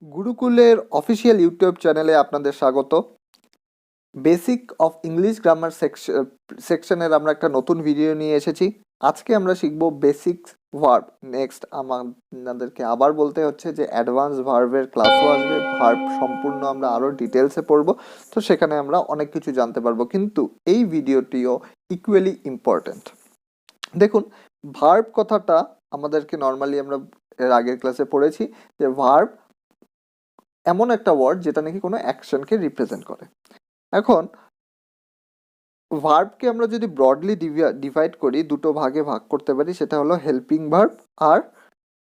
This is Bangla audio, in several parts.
গুরুকুলের অফিসিয়াল ইউটিউব চ্যানেলে আপনাদের স্বাগত। বেসিক অফ ইংলিশ গ্রামার সেকশনের আমরা একটা নতুন ভিডিও নিয়ে এসেছি। আজকে আমরা শিখব বেসিক ভার্ব। নেক্সট আমাদেরকে আবার বলতে হচ্ছে যে অ্যাডভান্স ভার্বের ক্লাসও আসবে, ভার্ব সম্পূর্ণ আমরা আরও ডিটেলসে পড়বো, তো সেখানে আমরা অনেক কিছু জানতে পারবো, কিন্তু এই ভিডিওটিও ইকুয়ালি ইম্পর্ট্যান্ট। দেখুন, ভার্ব কথাটা আমাদেরকে নর্মালি আমরা এর আগের ক্লাসে পড়েছি যে ভার্ব এমন একটা ওয়ার্ড যেটা নাকি কোনো অ্যাকশনকে রিপ্রেজেন্ট করে। এখন ভার্বকে আমরা যদি ব্রডলি ডিভাইড করি, দুটো ভাগে ভাগ করতে পারি, সেটা হলো হেল্পিং ভার্ব আর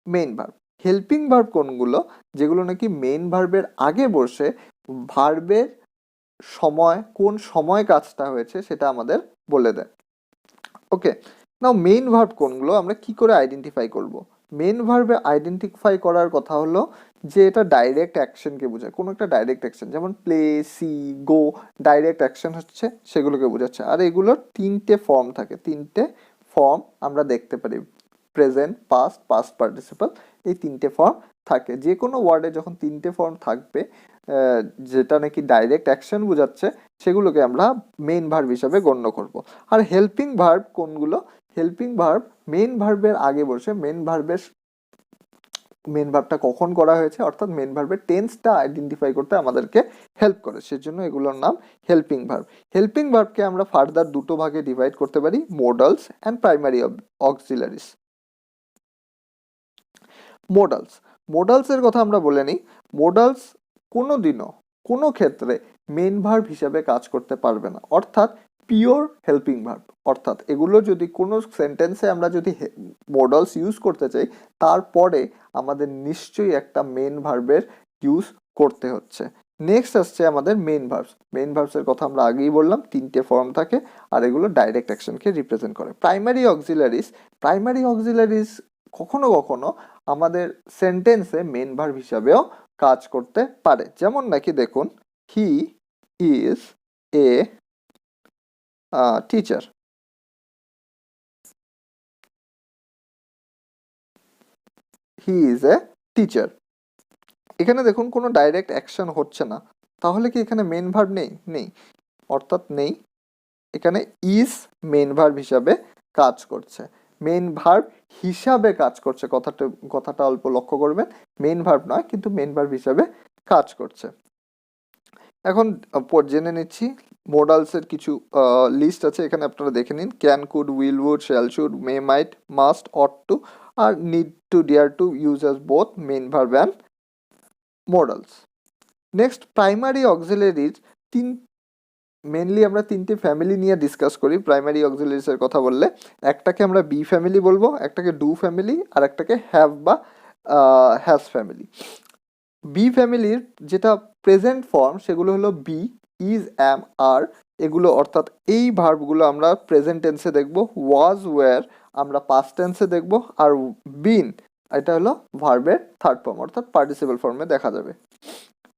মেইন ভার্ব। হেল্পিং ভার্ব কোনগুলো? যেগুলো নাকি মেইন ভার্বের আগে বসে ভার্বের সময়, কোন সময় কাজটা হয়েছে সেটা আমাদের বলে দেয়। ওকে, নাও মেইন ভার্ব কোনগুলো আমরা কি করে আইডেন্টিফাই করব? মেইন ভার্বে আইডেন্টিফাই করার কথা হলো যে এটা ডাইরেক্ট অ্যাকশনকে বোঝায়, কোনো একটা ডাইরেক্ট অ্যাকশন, যেমন প্লে, সি, গো, ডাইরেক্ট অ্যাকশন হচ্ছে সেগুলোকে বোঝাচ্ছে। আর এগুলোর তিনটে ফর্ম থাকে, তিনটে ফর্ম আমরা দেখতে পারি, প্রেজেন্ট, পাস্ট, পাস্ট পার্টিসিপল, এই তিনটে ফর্ম থাকে। যে কোনো ওয়ার্ডে যখন তিনটে ফর্ম থাকবে যেটা নাকি ডাইরেক্ট অ্যাকশন বোঝাচ্ছে, সেগুলোকে আমরা মেইন ভার্ব হিসাবে গণ্য করব। আর হেল্পিং ভার্ব কোনগুলো? হেল্পিং ভার্ব মেইন ভার্বের আগে বসে মেইন ভার্বটা কখন করা হয়েছে, অর্থাৎ মেইন ভার্বের টেন্সটা আইডেন্টিফাই করতে আমাদেরকে হেল্প করে, সেজন্য এগুলোর নাম হেল্পিং ভার্ব। হেল্পিং ভার্বকে আমরা ফার্দার দুটো ভাগে ডিভাইড করতে পারি, মোডালস অ্যান্ড প্রাইমারি অক্সিলারিস। মোডালসের কথা আমরা বলে নিই। মোডালস কোনোদিনও কোনো ক্ষেত্রে মেইন ভার্ব হিসাবে কাজ করতে পারবে না, অর্থাৎ পিওর হেল্পিং ভার্ব। অর্থাৎ এগুলো যদি কোনো সেন্টেন্সে আমরা যদি মোডালস ইউজ করতে চাই, তারপরে আমাদের নিশ্চয়ই একটা মেইন ভার্বের ইউজ করতে হচ্ছে। নেক্সট আসছে আমাদের মেইন ভার্বস। মেইন ভার্বসের কথা আমরা আগেই বললাম, তিনটে ফর্ম থাকে আর এগুলো ডাইরেক্ট অ্যাকশনকে রিপ্রেজেন্ট করে। প্রাইমারি অক্সিলারিস কখনো কখনো আমাদের সেন্টেন্সে মেইন ভার্ব হিসাবেও কাজ করতে পারে। যেমন নাকি দেখুন, he is a teacher. He is a teacher. এখানে দেখুন কোনো ডাইরেক্ট অ্যাকশন হচ্ছে না, তাহলে কি এখানে মেইন ভার্ব নেই, অর্থাৎ নেই। এখানে ইজ মেইন ভার্ব হিসাবে কাজ করছে, মেইন ভার্ব হিসাবে কাজ করছে, কথাটা অল্প লক্ষ্য করবেন, মেইন ভার্ব নয়, কিন্তু মেইন ভার্ব হিসাবে কাজ করছে। এখন জেনে নিচ্ছি মোডালসের কিছু লিস্ট আছে, এখানে আপনারা দেখে নিন। Can, could, will, would, shall, should, may, might, must, ought to আর need to, dare to use as both main verb and modals. Next, primary auxiliaries mainly আমরা তিনটে ফ্যামিলি নিয়ে ডিসকাস করি। প্রাইমারি অক্সিলারিজের কথা বললে একটাকে আমরা বি ফ্যামিলি বলবো, একটাকে ডু ফ্যামিলি, আর একটাকে হ্যাভ বা হ্যাজ ফ্যামিলি। বি ফ্যামিলির যেটা প্রেজেন্ট ফর্ম সেগুলো হলো বি, ইজ, অ্যাম, আর, এগুলো অর্থাৎ এই ভার্বগুলো আমরা প্রেজেন্ট টেন্সে দেখব। ওয়াজ, ওয়্যার আমরা পাস্ট টেন্সে দেখব। আর বিন এটা হলো ভার্বের থার্ড ফর্ম, অর্থাৎ পার্টিসিপল ফর্মে দেখা যাবে।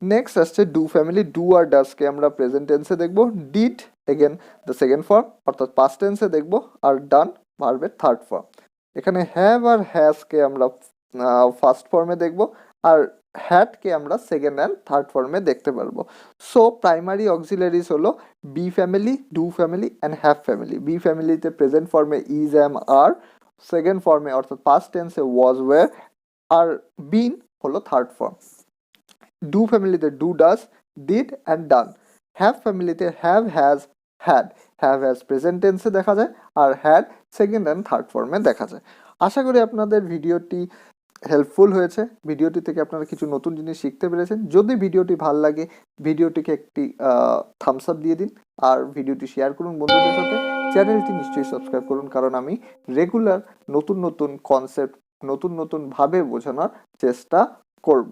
নেক্সট আসছে ডু ফ্যামিলি। ডু আর ডাসকে আমরা প্রেজেন্ট টেন্সে দেখব। Did again the second form, অর্থাৎ পাস্ট টেন্সে দেখব। আর ডান ভার্বের থার্ড ফর্ম। এখানে হ্যাভ আর হ্যাজকে আমরা ফার্স্ট ফর্মে দেখব, আর হ্যাডকে আমরা সেকেন্ড অ্যান্ড থার্ড ফর্মে দেখতে পারবো। সো প্রাইমারি অক্সিলারিজ হলো be family, do family and have family. Be ফ্যামিলিতে প্রেজেন্ট ফর্মে ইজ, অ্যাম, আর, সেকেন্ড ফর্মে অর্থাৎ পাস্ট টেন্সে ওয়াজ, ওয়্যার, আর বিন হলো থার্ড ফর্ম। ডু ফ্যামিলিতে do, does, did and done. Have ফ্যামিলিতে have, has, had. Have has present টেন্সে দেখা যায়, আর হ্যাড সেকেন্ড অ্যান্ড থার্ড ফর্মে দেখা যায়। আশা করি আপনাদের ভিডিওটি হেল্পফুল হয়েছে, ভিডিওটি থেকে আপনারা কিছু নতুন জিনিস শিখতে পেরেছেন। যদি ভিডিওটি ভালো লাগে, ভিডিওটিকে একটি থামস আপ দিয়ে দিন, আর ভিডিওটি শেয়ার করুন বন্ধুদের সাথে। চ্যানেলটি নিশ্চয়ই সাবস্ক্রাইব করুন, কারণ আমি রেগুলার নতুন নতুন কনসেপ্ট নতুন নতুন ভাবে বোঝানোর চেষ্টা করব।